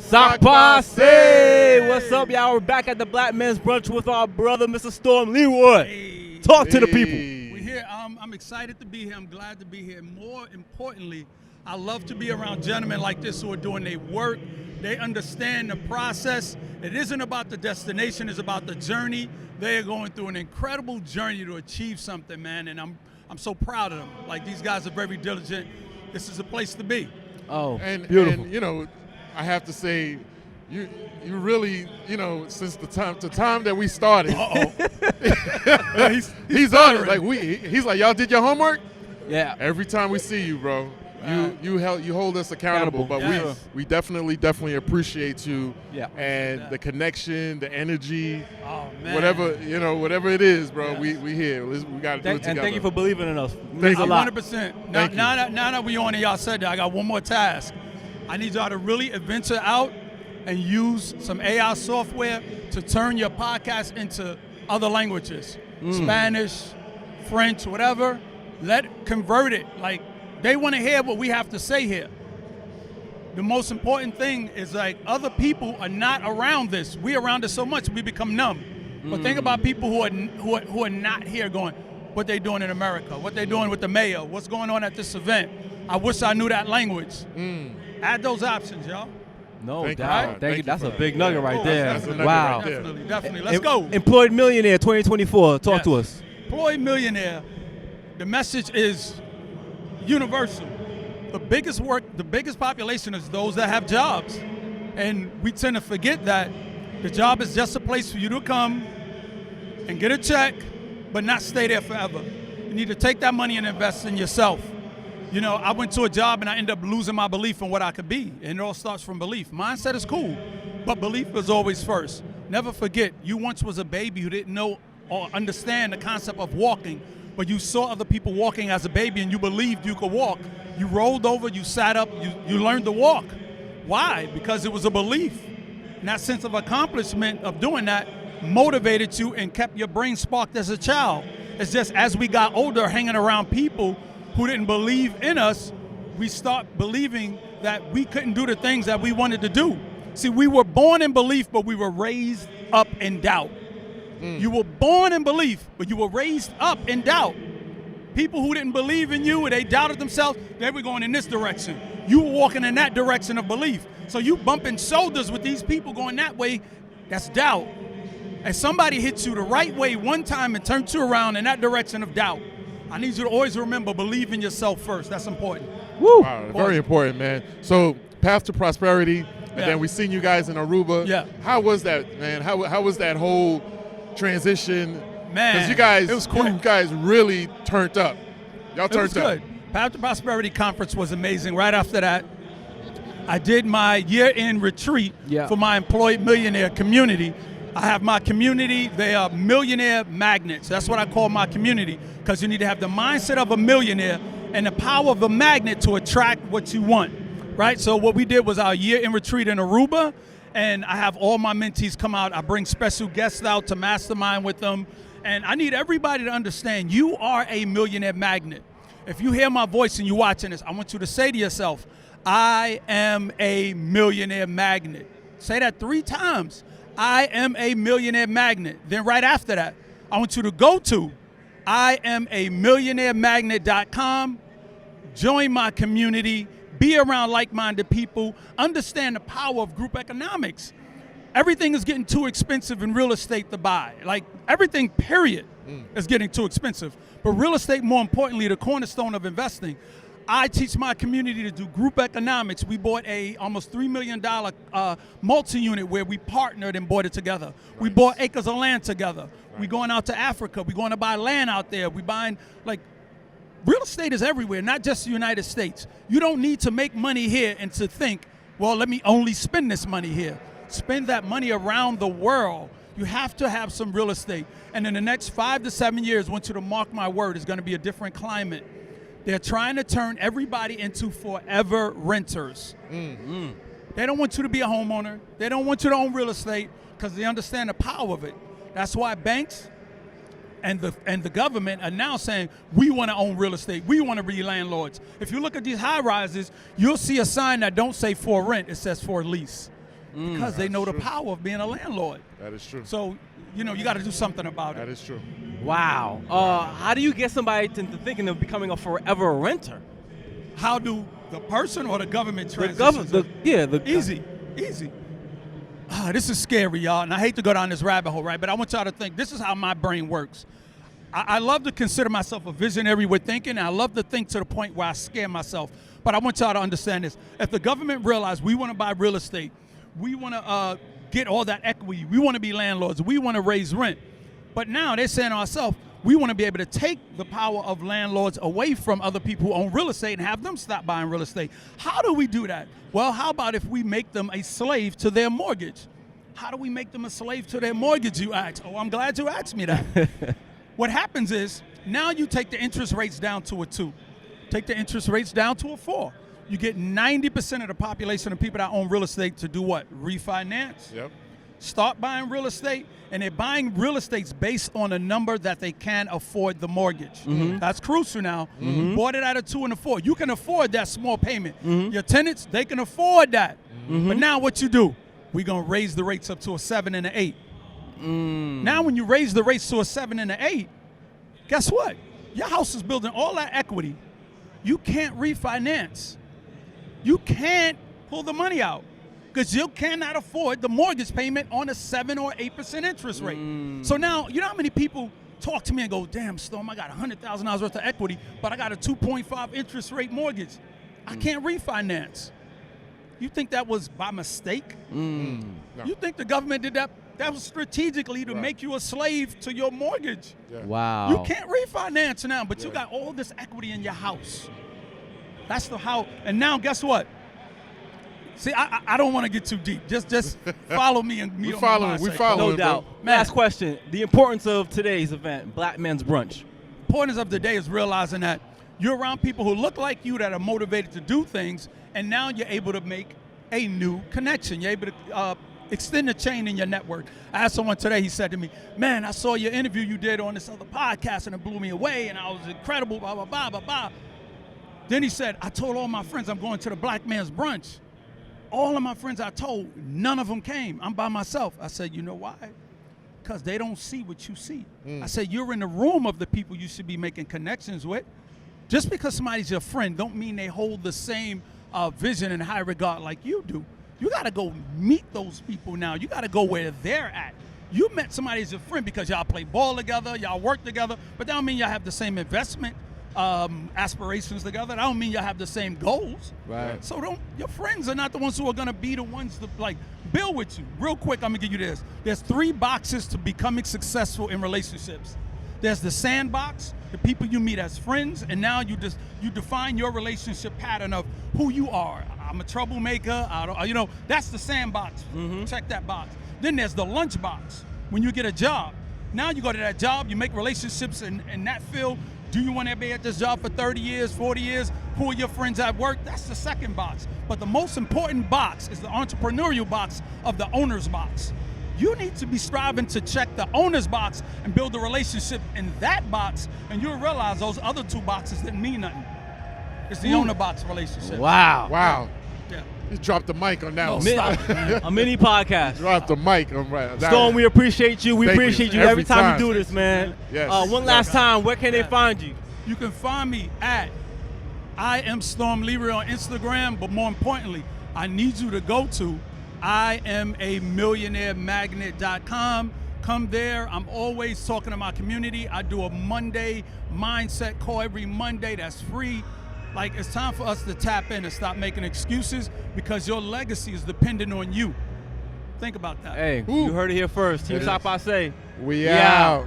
Sock Posse! What's up, y'all? We're back at the Black Men's Brunch with our brother, Mr. Storm Leroy. Hey. Talk to the people. We're here. I'm excited to be here. I'm glad to be here. More importantly, I love to be around gentlemen like this who are doing their work. They understand the process. It isn't about the destination. It's about the journey. They are going through an incredible journey to achieve something, man, and I'm so proud of them. Like, these guys are very diligent. This is a place to be. Oh, and beautiful. And, you know, I have to say, you really, you know, since the time that we started, he's on it. Like he's like, y'all did your homework. Yeah. Every time we see you, bro, you hold us accountable. But Yes. we definitely appreciate you. Yeah. And the connection, the energy, Oh, man. whatever it is, bro. Yes. We here. We got to do it together. And thank you for believing in us. Thank you. a lot. 100%. Thank you. Now that we on it, y'all said that, I got one more task. I need y'all to really venture out and use some AI software to turn your podcast into other languages. Spanish, French, whatever. Convert it. Like, they want to hear what we have to say here. The most important thing is, like, other people are not around this. We around it so much we become numb. But think about people who are not here going, what they doing in America, what they doing with the mayor, what's going on at this event. I wish I knew that language. Add those options, y'all. No Thank you, doubt. man. Thank you. Thank you That's for a that. big nugget right there. that's a nugget Wow. right there. Definitely. Let's go. Employed Millionaire 2024. Talk to us. Employed Millionaire, the message is universal. The biggest population is those that have jobs. And we tend to forget that the job is just a place for you to come and get a check, but not stay there forever. You need to take that money and invest in yourself. You know, I went to a job and I ended up losing my belief in what I could be. And it all starts from belief. Mindset is cool, but belief is always first. Never forget, you once was a baby who didn't know or understand the concept of walking, but you saw other people walking as a baby and you believed you could walk. You rolled over, you sat up, you learned to walk. Why? Because it was a belief. And that sense of accomplishment of doing that motivated you and kept your brain sparked as a child. It's just as we got older, hanging around people who didn't believe in us, we start believing that we couldn't do the things that we wanted to do. See, we were born in belief, but we were raised up in doubt. You were born in belief, but you were raised up in doubt. People who didn't believe in you, or they doubted themselves, they were going in this direction. You were walking in that direction of belief. So you bumping shoulders with these people going that way, that's doubt. And somebody hits you the right way one time and turns you around in that direction of doubt. I need you to always remember, believe in yourself first. That's important. Woo. Wow, very important, man. So, path to prosperity, and then we seen you guys in Aruba. Yeah. How was that, man? How was that whole transition? Man, Because you it was quick. guys really turned up. Y'all It was turned up. good. Path to Prosperity Conference was amazing. Right after that, I did my year-end retreat for my Employed Millionaire community. I have my community. They are millionaire magnets. That's what I call my community, because you need to have the mindset of a millionaire and the power of a magnet to attract what you want, right? So what we did was our year-end retreat in Aruba, and I have all my mentees come out. I bring special guests out to mastermind with them, and I need everybody to understand you are a millionaire magnet. If you hear my voice and you're watching this, I want you to say to yourself, I am a millionaire magnet. Say that 3 times. I am a millionaire magnet. Then right after that, I want you to go to IamAMillionaireMagnet.com, join my community, be around like-minded people, understand the power of group economics. Everything is getting too expensive in real estate to buy. Like, everything, period, is getting too expensive. But real estate, more importantly, the cornerstone of investing. I teach my community to do group economics. We bought a almost $3 million multi-unit where we partnered and bought it together. We bought acres of land together. We're going out to Africa. We're going to buy land out there. We're buying, like, real estate is everywhere, not just the United States. You don't need to make money here and to think, well, let me only spend this money here. Spend that money around the world. You have to have some real estate. And in the next 5 to 7 years, I want you to mark my word, it's going to be a different climate. They're trying to turn everybody into forever renters. They don't want you to be a homeowner. They don't want you to own real estate because they understand the power of it. That's why banks and the government are now saying, we want to own real estate. We want to be landlords. If you look at these high rises, you'll see a sign that don't say for rent. It says for lease. because they know the true. power of being a landlord. That is true. So, you got to do something about That it. is true. Wow. How do you get somebody into thinking of becoming a forever renter? How do the person or the government The transition? government. Easy. This is scary, y'all, and I hate to go down this rabbit hole, right? But I want y'all to think, this is how my brain works. I love to consider myself a visionary with thinking, and I love to think to the point where I scare myself. But I want y'all to understand this. If the government realized we want to buy real estate, we want to get all that equity, we want to be landlords, we want to raise rent. But now they're saying to ourselves, we want to be able to take the power of landlords away from other people who own real estate and have them stop buying real estate. How do we do that? Well, how about if we make them a slave to their mortgage? How do we make them a slave to their mortgage, you ask? Oh, I'm glad you asked me that. What happens is, now you take the interest rates down to a 2. Take the interest rates down to a 4. You get 90% of the population of people that own real estate to do what? Refinance. Yep. Start buying real estate, and they're buying real estates based on a number that they can afford the mortgage. That's crucial now. Bought it at a 2 and a 4. You can afford that small payment. Your tenants, they can afford that. But now what you do? We're going to raise the rates up to a 7 and an 8. Now when you raise the rates to a 7 and an 8, guess what? Your house is building all that equity. You can't refinance. You can't pull the money out because you cannot afford the mortgage payment on a 7 or 8% interest rate. So now, you know how many people talk to me and go, damn, Storm, I got $100,000 worth of equity, but I got a 2.5 interest rate mortgage. I can't refinance. You think that was by mistake? No. You think the government did that? That was strategically to Right. make you a slave to your mortgage. Yeah. Wow. You can't refinance now, but you Yeah. got all this equity in your house. That's the how. And now, guess what? See, I don't want to get too deep. Just follow me and me. We on following, my we mindset. following. No doubt. Man. Last question. The importance of today's event, Black Men's Brunch. Importance of the day is realizing that you're around people who look like you that are motivated to do things, and now you're able to make a new connection. You're able to extend the chain in your network. I asked someone today, he said to me, man, I saw your interview you did on this other podcast and it blew me away and I was incredible, blah, blah, blah, blah, blah. Then he said, I told all my friends I'm going to the Black Man's Brunch. All of my friends I told, none of them came. I'm by myself. I said, you know why? Because they don't see what you see. I said, you're in the room of the people you should be making connections with. Just because somebody's your friend don't mean they hold the same vision and high regard like you do. You got to go meet those people now. You got to go where they're at. You met somebody as a friend because y'all play ball together, y'all work together, but that don't mean y'all have the same investment aspirations together. That don't mean y'all have the same goals. Right. So your friends are not the ones who are going to be the ones to build with you. Real quick, I'm going to give you this. There's 3 boxes to becoming successful in relationships. There's the sandbox, the people you meet as friends, and now you define your relationship pattern of who you are. I'm a troublemaker. That's the sandbox. Check that box. Then there's the lunch box. When you get a job, now you go to that job, you make relationships in that field. Do you want to be at this job for 30 years, 40 years? Who are your friends at work? That's the second box. But the most important box is the entrepreneurial box of the owner's box. You need to be striving to check the owner's box and build a relationship in that box, and you'll realize those other 2 boxes didn't mean nothing. It's the owner box relationship. Wow. Wow. Yeah. You dropped the mic on that one. Stop, man. A mini podcast. Dropped the mic on that Storm, we appreciate you. We Thank you. appreciate you Every every time time. you do this, man. Yes. One last time, where can they find you? You can find me at I am Storm Leroy on Instagram, but more importantly, I need you to go to IamAMillionaireMagnet.com. Come there. I'm always talking to my community. I do a Monday mindset call every Monday that's free. It's time for us to tap in and stop making excuses because your legacy is dependent on you. Think about that. Hey, Ooh. you heard it here first. Team It Stop is. I Say. We out.